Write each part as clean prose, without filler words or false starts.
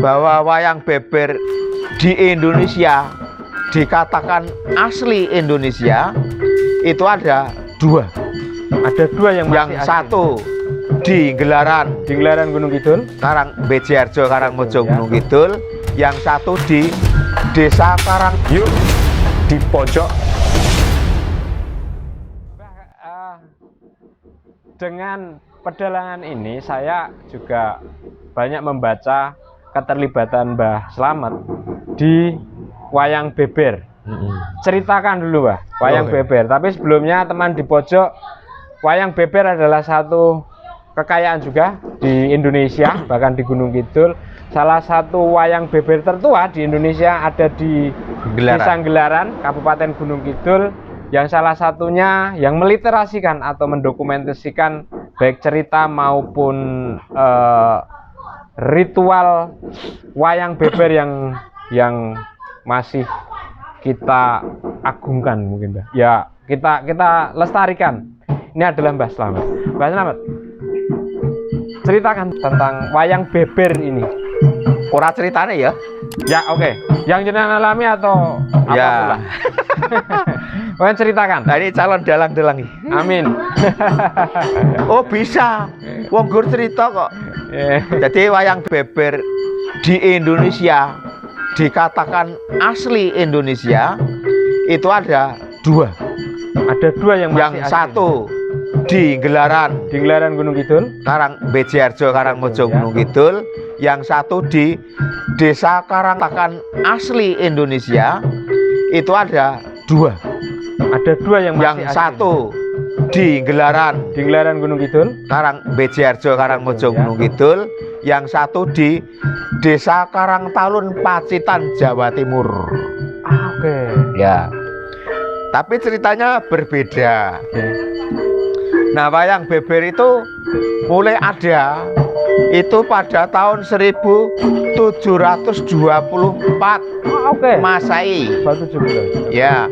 bahwa wayang beber di Indonesia dikatakan asli Indonesia itu ada dua. Ada dua yang masih asli. Satu di Gelaran Gunung Kidul, Bejiharjo Karangmojo Gunung Kidul, yang satu di Desa Karang. Yuk di pojok. Dengan pedalangan ini saya juga banyak membaca keterlibatan Mbah Slamet di wayang beber. Ceritakan dulu Mbah, wayang beber. Tapi sebelumnya teman di pojok, wayang beber adalah satu kekayaan juga di Indonesia, bahkan di Gunung Kidul. Salah satu wayang beber tertua di Indonesia ada di Desa Gelaran, Kabupaten Gunung Kidul, yang salah satunya yang meliterasikan atau mendokumentasikan baik cerita maupun ritual wayang beber yang masih kita agungkan mungkin Mbah. Ya, kita lestarikan. Ini adalah Mbah Slamet. Mbah Slamet, ceritakan tentang wayang beber ini. Ora ceritanya ya? Ya, oke. Yang jenengan alami atau apa pula? Kalian ceritakan. Nah, ini calon dalang-dalang nih. Amin. Oh bisa, wong gur cerita kok. Jadi wayang beber di Indonesia dikatakan asli Indonesia itu ada dua. Ada dua yang masih asli. Satu di Gelaran Gunung Kidul, Bejiharjo Karangmojo Gunung Kidul, yang satu di Desa Karangtakan asli Indonesia itu ada dua. Ada dua yang masih asli. Satu di Gelaran Gunung Kidul, Bejiharjo Karangmojo Gunung Kidul, yang satu di Desa Karangtalun Pacitan Jawa Timur. Oke. Ya. Tapi ceritanya berbeda. Nah, wayang beber itu mulai ada itu pada tahun 1724 Masehi. Ya,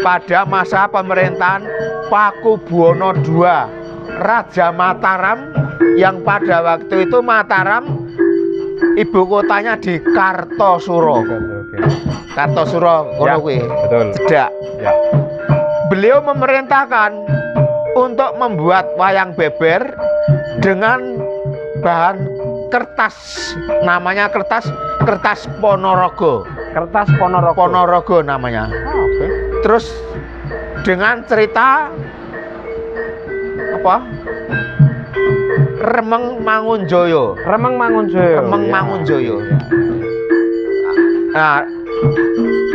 pada masa pemerintahan Pakubuwono II, Raja Mataram, yang pada waktu itu Mataram ibu kotanya di Kartosuro. Kartosuro ngono kuwi. Betul. Cedak. Ya. Beliau memerintahkan untuk membuat wayang beber dengan bahan kertas, namanya kertas Ponorogo. Kertas Ponorogo. Ponorogo namanya. Oke. Terus dengan cerita apa? Remeng Mangunjoyo. Nah,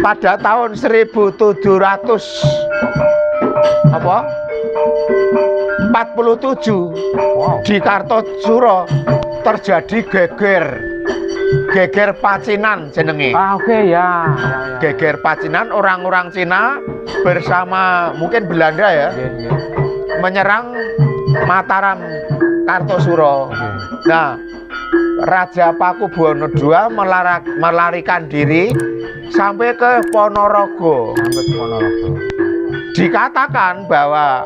pada tahun 1747 di Kartosuro terjadi geger Pacinan jenenge. Geger Pacinan, orang-orang Cina bersama mungkin Belanda ya, menyerang Mataram Kartosuro. Nah, Raja Pakubuwono II melarikan diri sampai ke Ponorogo. Dikatakan bahwa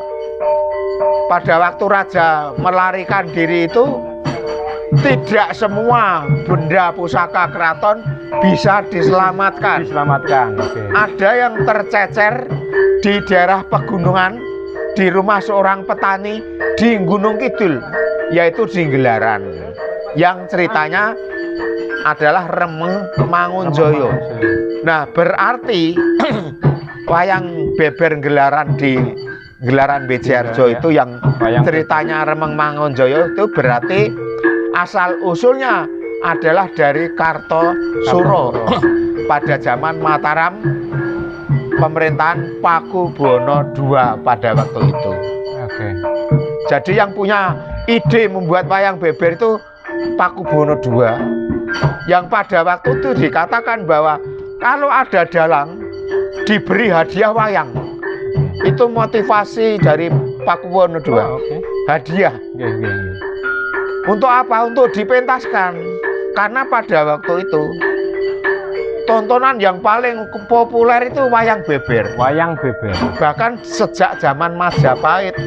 pada waktu raja melarikan diri itu tidak semua benda pusaka keraton bisa diselamatkan. Ada yang tercecer di daerah pegunungan di rumah seorang petani di Gunung Kidul, yaitu di Gelaran, yang ceritanya adalah Remeng Mangunjoyo. Nah, berarti wayang beber Gelaran di Gelaran Bejiharjo itu yang ceritanya Remeng Mangunjoyo itu berarti asal usulnya adalah dari Kartosuro pada zaman Mataram pemerintahan Pakubuwono II pada waktu itu. Jadi yang punya ide membuat wayang beber itu Pakubuwono II, yang pada waktu itu dikatakan bahwa kalau ada dalang diberi hadiah wayang. Itu motivasi dari Pakubuwono II. Hadiah. Untuk apa? Untuk dipentaskan. Karena pada waktu itu tontonan yang paling populer itu wayang beber. Bahkan sejak zaman Majapahit.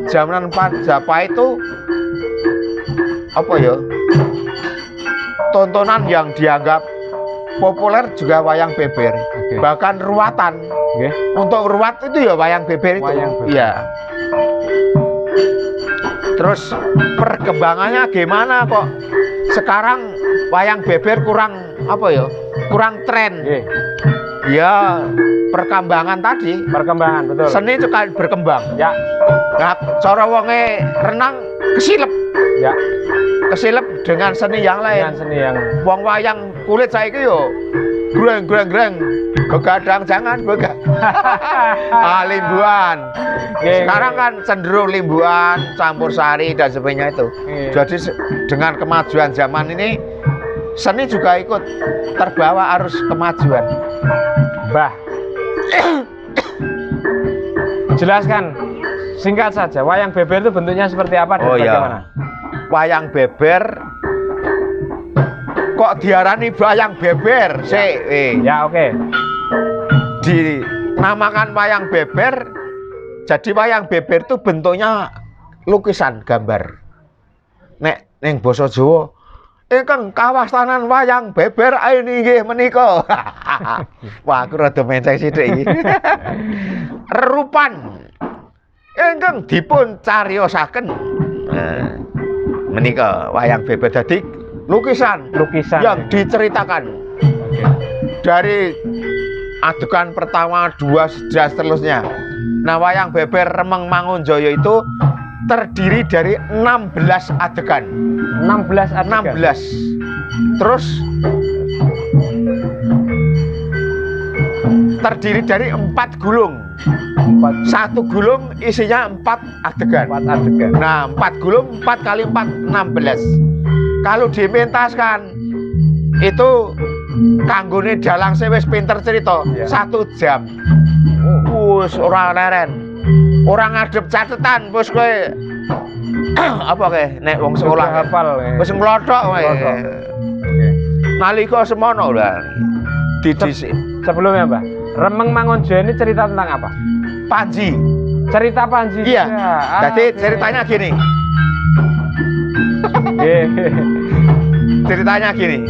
Zaman Majapahit itu apa ya? tontonan yang dianggap populer juga wayang beber. Bahkan ruatan. Untuk ruat itu ya wayang beber itu. Iya. Terus perkembangannya gimana kok sekarang wayang beber kurang apa ya? Kurang tren. Ya, perkembangan tadi. Perkembangan, betul. Seni juga berkembang. Ya. Nah, cara wonge renang kesilep. Ya. Kesilep dengan seni yang lain. Dengan seni yang wong wayang kulit saiki yo greng. Begadang jangan begadang. Limbuan. Sekarang kan cenderung limbuan, campur sari dan sebagainya itu. Jadi dengan kemajuan zaman ini seni juga ikut terbawa arus kemajuan. Mbah, jelaskan singkat saja, wayang beber itu bentuknya seperti apa dan bagaimana? Wayang beber kok diarani wayang beber sih? Ya, oke. Dinamakan wayang beber. Jadi wayang beber itu bentuknya lukisan gambar. Nek ning basa Jawa ingkang kawastanan wayang beber ini nggih menika. Wah, aku rada menceng sithik iki. Rerupan ingkang dipun cariosaken. Menika wayang beber dadi lukisan yang diceritakan. Dari adegan pertama, 2, dan seterusnya. Nah, wayang beber Remeng Mangunjaya itu terdiri dari 16 adegan. 16 adegan. 16. Terus terdiri dari 4 gulung. 1 gulung isinya 4 adegan. 4 adegan. Nah, 4 gulung 4 kali 4 16. Kalau dipentaskan itu kanggone dalang wis pinter cerita 1 jam. Wis ora leren. Ora ngadep catetan wis kowe apa kowe nek wong sekolah hafal wis nglothok kowe. Nalika semono lho. Sebelumnya, Mbah, Remeng Mangunjaya ini cerita tentang apa? Panji. Cerita Panji. Iya. Jadi ceritanya gini. Ceritanya gini.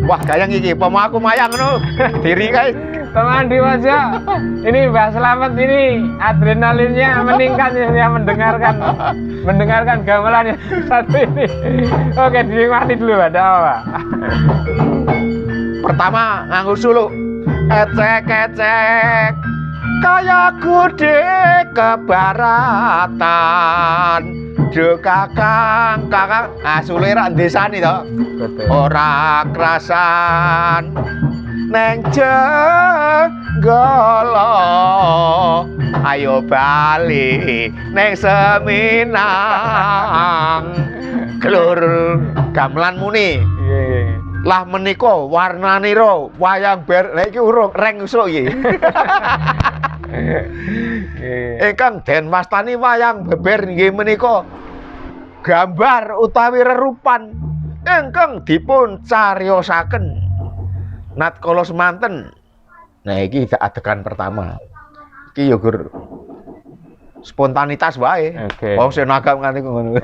Wah, gayang iki, pomo aku mayang ngono. Diri kae. Teman di wajah. Ini Mbah Slamet ini adrenalinnya meningkat ya mendengarkan gamelan yang satu ini. Oke, dinikmati dulu, ada apa? Pertama nganggo suluk. Ecek-ecek kaya gude kebaratan. De kakang. Ah, sule rak desani to. Ora krasan neng jenggala. Ayo bali neng Seminang. Klur gamelan muni. Lah menika warnanira wayang beber. Lah iki urung reng usuk iki. Ingkang den wastani wayang beber nggih menika gambar utawi rerupan ingkang dipun cariosaken natkala semanten. Nah, iki adegan pertama. Iki ya gur spontanitas wae. Wong sing nagam nganti ngono.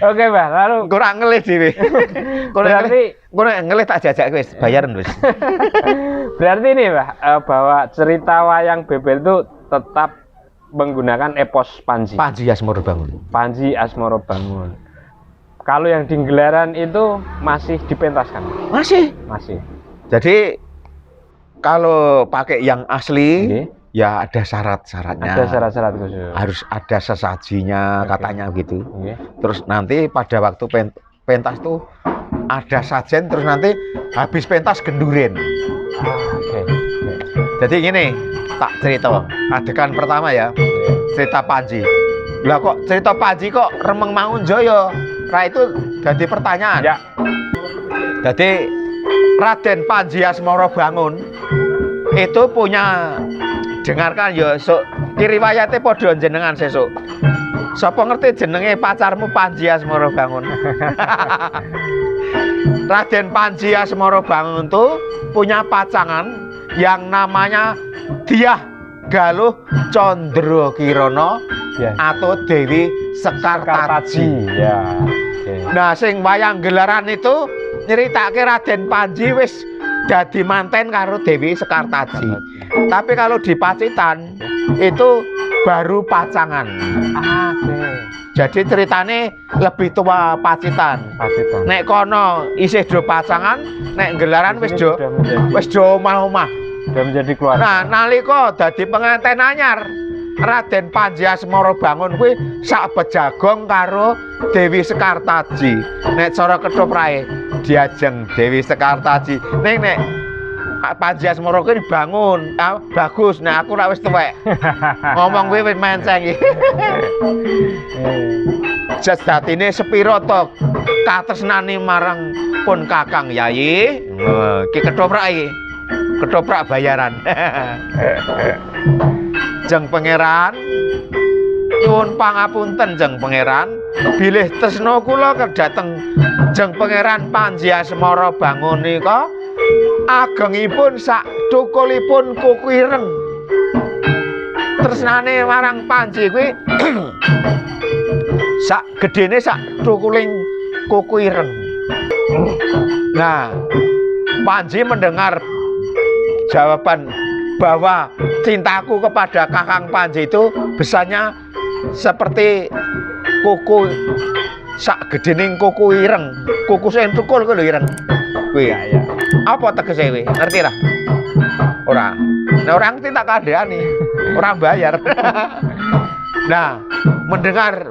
Oke, Mbah, lalu kurang ngelih dhewe. Berarti ngelih tak jajak wis bayaran wis. Berarti ini, Mbah, bahwa cerita wayang beber itu tetap menggunakan epos Panji. Panji Asmoro Bangun. Panji Asmoro Bangun. Kalau yang di gelaran itu masih dipentaskan? Masih. Jadi kalau pakai yang asli, ya ada syarat-syaratnya. Ada syarat-syarat khusus. Harus ada sesajinya, katanya gitu. Terus nanti pada waktu pentas tuh ada sajen, terus nanti habis pentas gendurin. Jadi gini, tak cerita adegan pertama ya, cerita Panji. Lah kok cerita Panji kok Remeng Mangunjaya? Nah itu jadi pertanyaan. Ya. Jadi Raden Panji Asmoro Bangun itu punya, dengarkan ya, riwayate padha jenengan sesuk. Sapa ngerti jenenge pacarmu Panji Asmoro Bangun? Raden Panji Asmoro Bangun tuh punya pacangan yang namanya Dyah Galuh Condro Kirana atau Dewi Sekartaji. Ya. Nah, sing wayang gelaran itu nyeritake Raden Panji wis dadi manten karo Dewi Sekartaji. Tapi kalau di Pacitan itu baru pacangan. Jadi ceritane lebih tua Pacitan. Nek kono isih do pacangan, nek gelaran wis do omah-omah. Sudah menjadi keluarga. Nah, nalika dadi pengantin anyar, Raden Panji Asmarabangun kuwi sak bejagong karo Dewi Sekartaji. Nek cara kethoprae diajeng Dewi Sekartaji. Ning nek Panji Asmara kuwi bangun, bagus. Nek aku rak wis tuwek. Ngomong kuwi wis menceng iki. Sejatine sepiro to katresnane marang pun Kakang Yayi. Iki kethoprak iki. Ketoprak bayaran. Jeng pangeran, nyuwun pangapunten Jeng pangeran, bilih tresna kula kedhateng Jeng pangeran Panji Asmarabangun nika agengipun sak thukulipun kuku ireng. Tresnane marang Panji kuwi sak gedene sak thukuling kuku ireng. Nah, Panji mendengar jawaban bahwa cintaku kepada Kakang Panji itu besarnya seperti kuku sak gedening kuku ireng, kuku sing tukul kuwi lho ireng. Kuwi ya. Apa tegese kuwi? Ngerti ra? Ora. Nah, orang ngerti tak kandhani, ora bayar. Nah, mendengar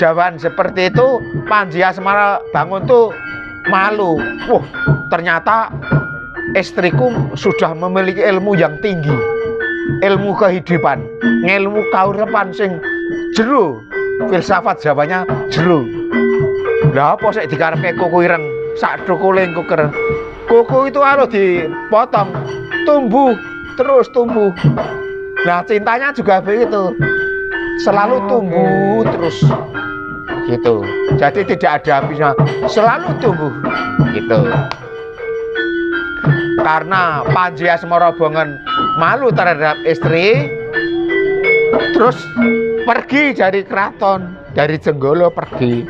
jawaban seperti itu, Panji Asmarabangun tuh malu. Wah, ternyata istriku sudah memiliki ilmu yang tinggi, ilmu kehidupan, ilmu kauripan sing jero, filsafat Jawanya jero. Lah apa sik dikarepe kuku ireng sak thukuling kuku ireng. Kuku itu kalau dipotong tumbuh terus tumbuh. Nah, cintanya juga begitu, selalu tumbuh terus gitu. Jadi tidak ada habisnya, selalu tumbuh gitu. Karena Panji Asmarabangun malu terhadap istri, terus pergi dari keraton, dari Jenggala pergi.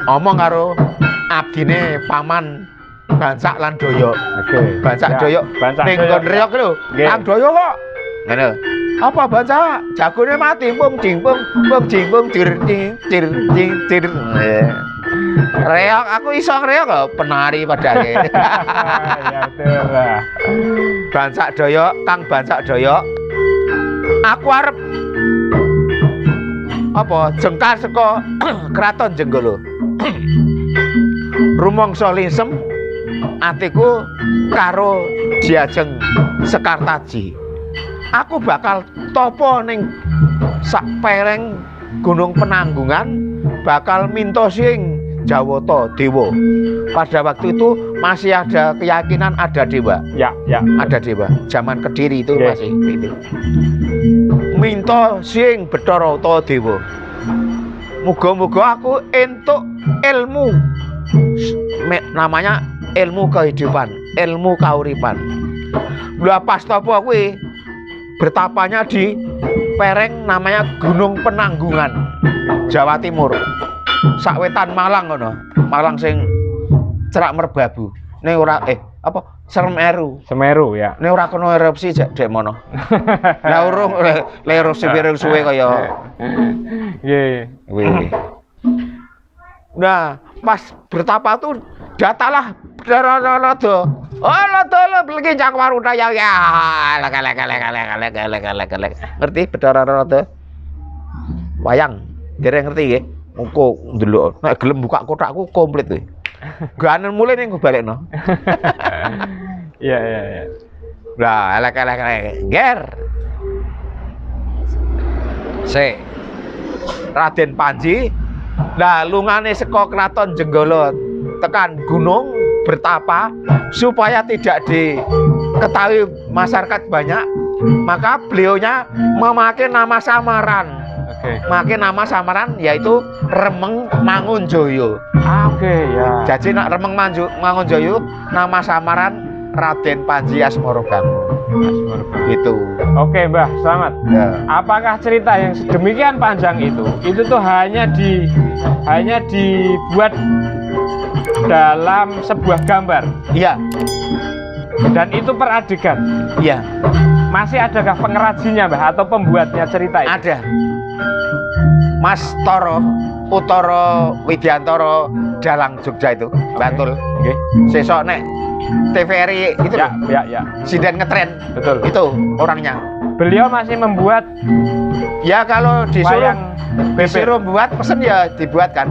Omong karo abdine paman Bancak lan Doyok. Bancak Doyok ning nggon reyok lho. Kang Doyok kok. Ngono. Apa Bancak? Jagone mati pung jingpung cir. Reok, aku iso reok kok, penari padane. Ya betul lah. Bancak Doyok, Kang Bancak Doyok. Aku arep apa jengkar saka Kraton Jenggala. Rumangsa linsem atiku karo Diajeng Sekartaji. Aku bakal topo ning sak pereng Gunung Penanggungan, bakal minta sing Jawata Dewa. Pada waktu itu masih ada keyakinan ada dewa. Ya. Ada dewa. Zaman Kediri itu masih itu. Minta sing Bathara Dewa. Muga-muga aku entuk ilmu. Namanya ilmu kehidupan, ilmu kauripan. Lah pas tapa kuwi bertapanya di pereng namanya Gunung Penanggungan, Jawa Timur. Sakwetan Malang ngono. Malang sing cerak merbabu. Ning ora Semeru ya. Ning ora kena erupsi dek mono. Lah urung le erupsi pirang suwe kaya. Nggih. Nah, pas bertapa tuh datalah Dararada. Oh, lada lagi cak waruda ya. Lek. Ngerti Dararada? Wayang. Dereng ngerti nggih? Engko ndelok nek gelem buka kotakku komplit kuwi. Ganen mulai ning balekno. Iya. Lah, lek. Ger. Raden Panji lah lungane saka Kraton Jenggala tekan gunung bertapa supaya tidak diketahui masyarakat banyak, maka beliaunya memakai nama samaran. Memakai nama samaran yaitu Remeng Mangunjaya. Ya. Jadi nak Remeng Mangunjaya nama samaran Raden Panji Asmarabangun. Gitu. Oke, Mbah, selamat. Ya. Apakah cerita yang sedemikian panjang itu tuh hanya dibuat dalam sebuah gambar Iya, dan itu per adegan? iya, Masih adakah pengrajinnya, Mbah, atau pembuatnya cerita itu? ada. Mas Toro Utara Widiantoro Dalang Jogja itu, Bantul. Oke. Sesok nek TVRI itu Ya, loh, ya, ya. sinden ngetren. Betul. Itu orangnya. Beliau masih membuat Ya kalau wayang disuruh buat pesen ya dibuatkan.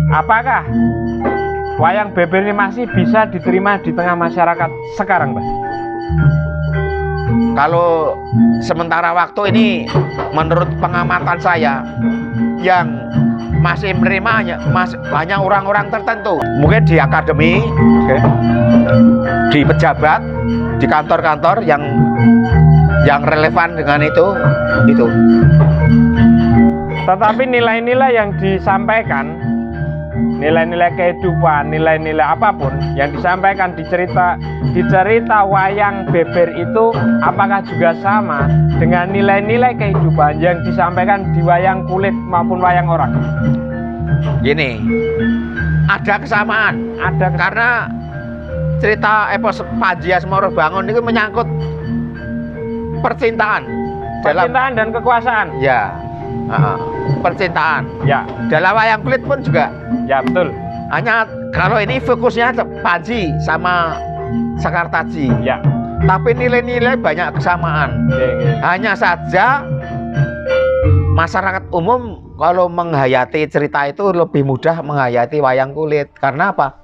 Apakah wayang beber ini masih bisa diterima di tengah masyarakat sekarang, Mbah? Kalau sementara waktu ini menurut pengamatan saya yang masih menerimanya hanya orang-orang tertentu. Mungkin di akademi, Oke. di pejabat, di kantor-kantor yang relevan dengan itu. Tetapi nilai-nilai yang disampaikan, nilai-nilai kehidupan, nilai-nilai apapun yang disampaikan di cerita wayang beber itu, apakah juga sama dengan nilai-nilai kehidupan yang disampaikan di wayang kulit maupun wayang orang? Gini, ada kesamaan. Karena cerita epos Panji Asmara Bangun itu menyangkut percintaan Dan kekuasaan. ya, percintaan. Ya, Dalam wayang kulit pun juga. ya betul. Hanya kalau ini fokusnya Panji sama Sekartaji. Ya. Tapi nilai-nilai banyak kesamaan. Oke. Hanya saja masyarakat umum kalau menghayati cerita itu lebih mudah menghayati wayang kulit. Karena apa?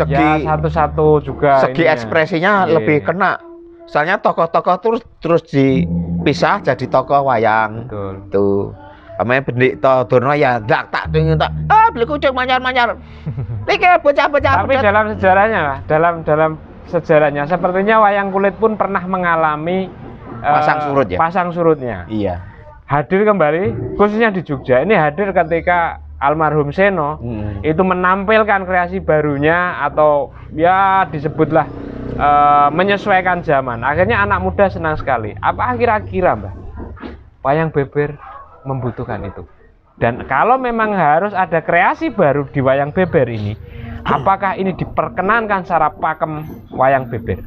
Ya, satu-satu juga Segi ininya. ekspresinya Iya. lebih kena. Soalnya tokoh-tokoh terus dipisah jadi tokoh wayang. Betul. Tuh. Amane Bendik Dono ya ndak tak beli kucing manyar-manyar. Iki bocah-bocah. Tapi dalam sejarahnya, Pak, dalam sejarahnya sepertinya wayang kulit pun pernah mengalami Pasang surut ya? Pasang surutnya. Iya. Hadir kembali khususnya di Jogja. Ini hadir ketika almarhum Seno itu menampilkan kreasi barunya atau ya disebutlah menyesuaikan zaman. Akhirnya anak muda senang sekali. Apa kira-kira, Mbak, wayang beber membutuhkan itu? Dan kalau memang harus ada kreasi baru di wayang beber ini, apakah ini diperkenankan secara pakem wayang beber?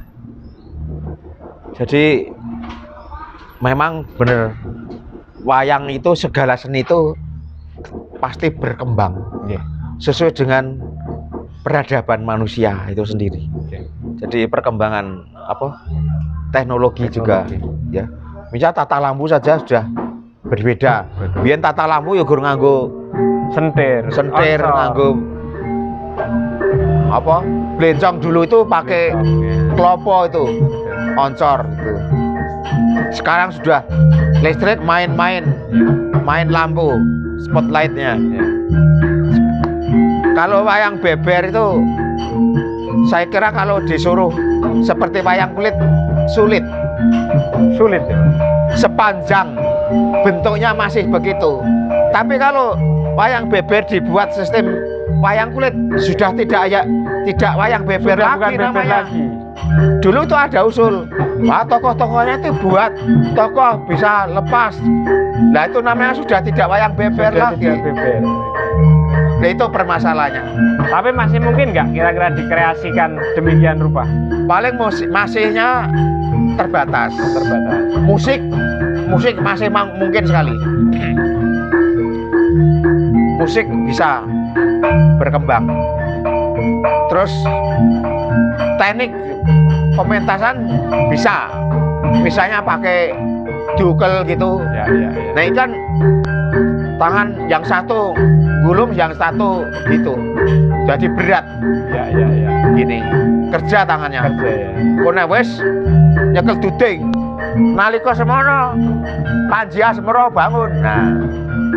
Jadi memang benar wayang itu segala seni itu pasti berkembang sesuai dengan peradaban manusia itu sendiri. Jadi perkembangan teknologi juga ya. Misal tata lampu saja sudah berbeda. Biyen tata lampu ya gur nganggo sentir, nganggo blencong dulu itu pakai klopo itu, oncor itu. Sekarang sudah listrik main lampu spotlightnya. Kalau wayang beber itu saya kira kalau disuruh seperti wayang kulit sulit ya. Sepanjang bentuknya masih begitu. Tapi kalau wayang beber dibuat sistem wayang kulit sudah tidak wayang beber sudah lagi namanya. lagi. Dulu itu ada usul, tokoh-tokohnya itu buat tokoh bisa lepas. Nah itu namanya sudah tidak wayang beber lagi. Nah itu permasalahannya. Tapi masih mungkin nggak kira-kira dikreasikan demikian rupa? Paling masihnya terbatas. Musik masih mungkin sekali. Musik bisa berkembang. Terus teknik pementasan bisa. Misalnya pakai dukel gitu. Ya. Nah ini kan tangan yang satu gulung, yang satu gitu. Jadi berat. Ya. Gini. Kerja tangannya. Ya. Kone wis nyekel duding. Nalika semono Panji Asmara Bangun. Nah,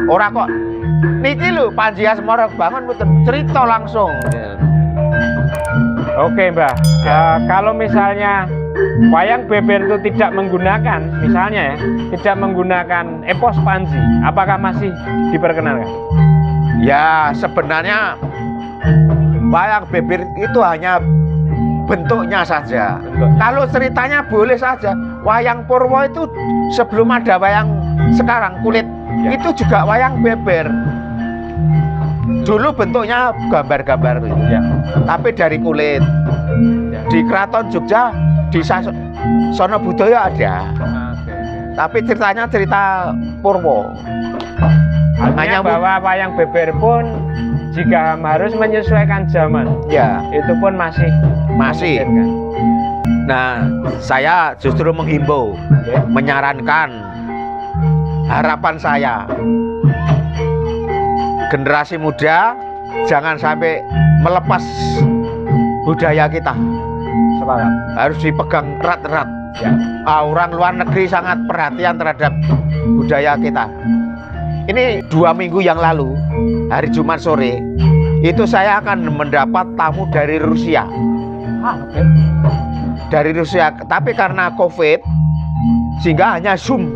ora kok niki lho Panji Asmara Bangun mboten cerita langsung. Oke, Mbah. Kalau misalnya wayang beber itu tidak menggunakan, misalnya ya, tidak menggunakan epos Panji, apakah masih diperkenalkan? Ya, sebenarnya wayang beber itu hanya bentuknya saja. Kalau ceritanya boleh saja. Wayang Purwo itu sebelum ada wayang sekarang kulit, itu juga wayang beber. Dulu bentuknya gambar-gambar itu, tapi dari kulit. Di Keraton Jogja, di Sono Budoyo ada. Tapi ceritanya cerita Purwo. Hanya bahwa wayang beber pun jika harus menyesuaikan zaman, ya itu pun masih. Nah, saya justru menghimbau, menyarankan, harapan saya, generasi muda jangan sampai melepas budaya kita. Sepakat. Harus dipegang erat-erat. Ya. Orang luar negeri sangat perhatian terhadap budaya kita. Ini 2 minggu yang lalu, hari Jumat sore, itu saya akan mendapat tamu dari Rusia. Dari Rusia, tapi karena COVID, sehingga hanya Zoom.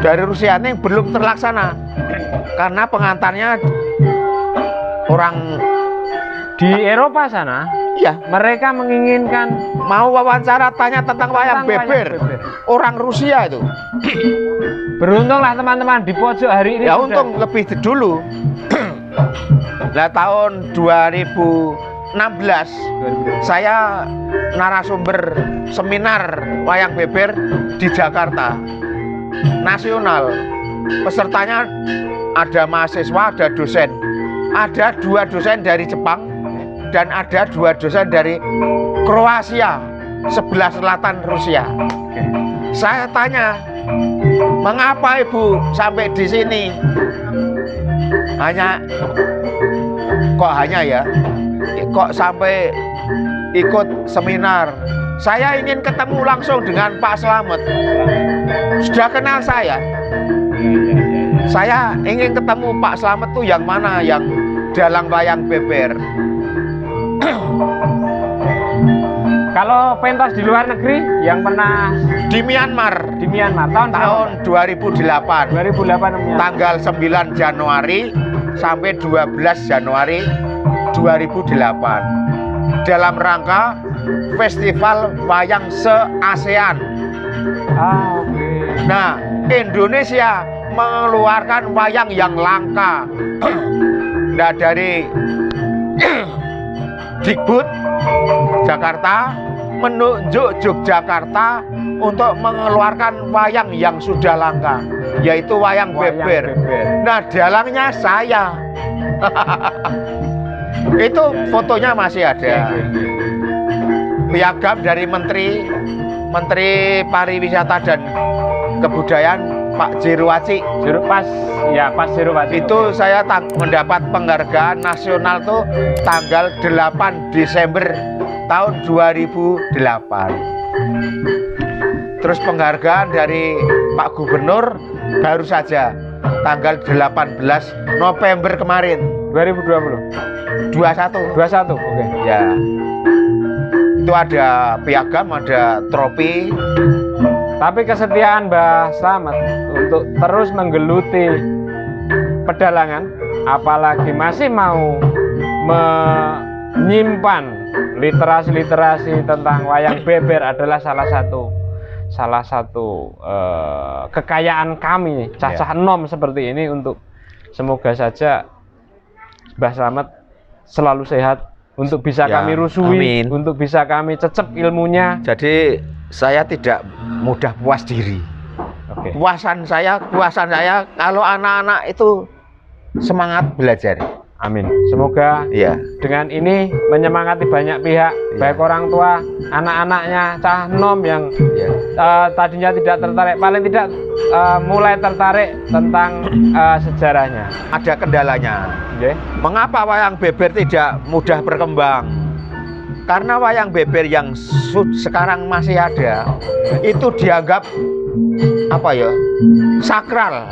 Dari Rusia ini belum terlaksana, karena pengantarnya orang di Eropa sana. Iya, mereka menginginkan mau wawancara tanya tentang wayang beber. Orang Rusia itu. Beruntunglah teman-teman di pojok hari ini. Ya untung lebih dulu. Nah, tahun 2016 saya narasumber seminar wayang beber di Jakarta nasional. Pesertanya ada mahasiswa, ada dosen. Ada 2 dosen dari Jepang dan ada 2 dosen dari Kroasia, sebelah selatan Rusia. Saya tanya, mengapa Ibu sampai di sini? Kok sampai ikut seminar? Saya ingin ketemu langsung dengan Pak Slamet. Sudah kenal saya. Saya ingin ketemu Pak Slamet tuh yang mana, yang dalang wayang beber. Kalau pentas di luar negeri yang pernah di Myanmar tahun 2008 tanggal 9 Januari sampai 12 Januari 2008 dalam rangka Festival Wayang se-ASEAN. Nah, Indonesia mengeluarkan wayang yang langka. Nah, dari Dikbud Jakarta menunjuk Yogyakarta untuk mengeluarkan wayang yang sudah langka, yaitu wayang beber. Nah, dalangnya saya. Itu fotonya masih ada. Piagam dari Menteri Pariwisata dan Kebudayaan Pak Jiruwaci. Pak Jiruwaci. Itu saya mendapat penghargaan nasional tuh tanggal 8 Desember tahun 2008. Terus penghargaan dari Pak Gubernur baru saja tanggal 18 November kemarin 2020. 21. Oke. Ya. Itu ada piagam, ada trofi. Tapi kesetiaan Mbah Slamet untuk terus menggeluti pedalangan, apalagi masih mau menyimpan literasi-literasi tentang wayang beber adalah salah satu kekayaan kami, cacah enom seperti ini. Untuk semoga saja Mbah Slamet selalu sehat, untuk bisa kami rusui, untuk bisa kami cecep ilmunya. Jadi saya tidak mudah puas diri. Puasan saya kalau anak-anak itu semangat belajar. Amin. Semoga dengan ini menyemangati banyak pihak, baik orang tua, anak-anaknya, cah nom yang tadinya tidak tertarik, paling tidak mulai tertarik tentang sejarahnya. Ada kendalanya. Mengapa wayang beber tidak mudah berkembang? Karena wayang beber yang sekarang masih ada itu dianggap sakral.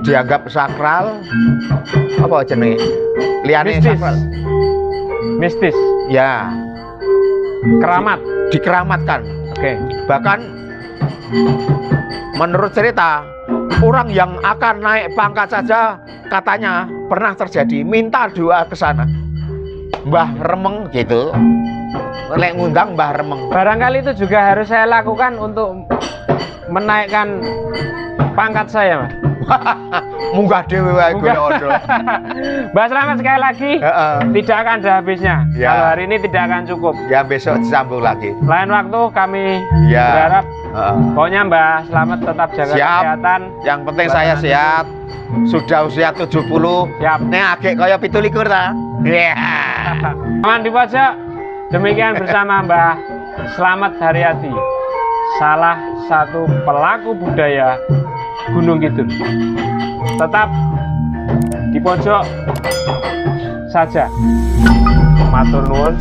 Dianggap sakral, apa jenenge? Liyane sakral. Mistis. Ya. Keramat. Dikeramatkan. Bahkan menurut cerita, orang yang akan naik pangkat saja katanya pernah terjadi minta doa ke sana. Mbah Remeng gitu. Lek ngundang Mbah Remeng. Barangkali itu juga harus saya lakukan untuk menaikkan pangkat saya, Mas. Munggah dhewe wae golek odol. Mbak Slamet sekali lagi tidak akan ada habisnya. Ya. Kalau hari ini tidak akan cukup. Ya besok disambung lagi. Lain waktu kami Ya. berharap pokoknya Mbak Slamet tetap jaga Siap. kesehatan. Yang penting saya sehat. Sudah usia 70. Siap. Nek agek kaya 17 ta. Iya. Aman di pojok. Demikian bersama Mbah Slamet Haryadi, salah satu pelaku budaya Gunung Kidul. Tetap di pojok saja. Matur nuwun.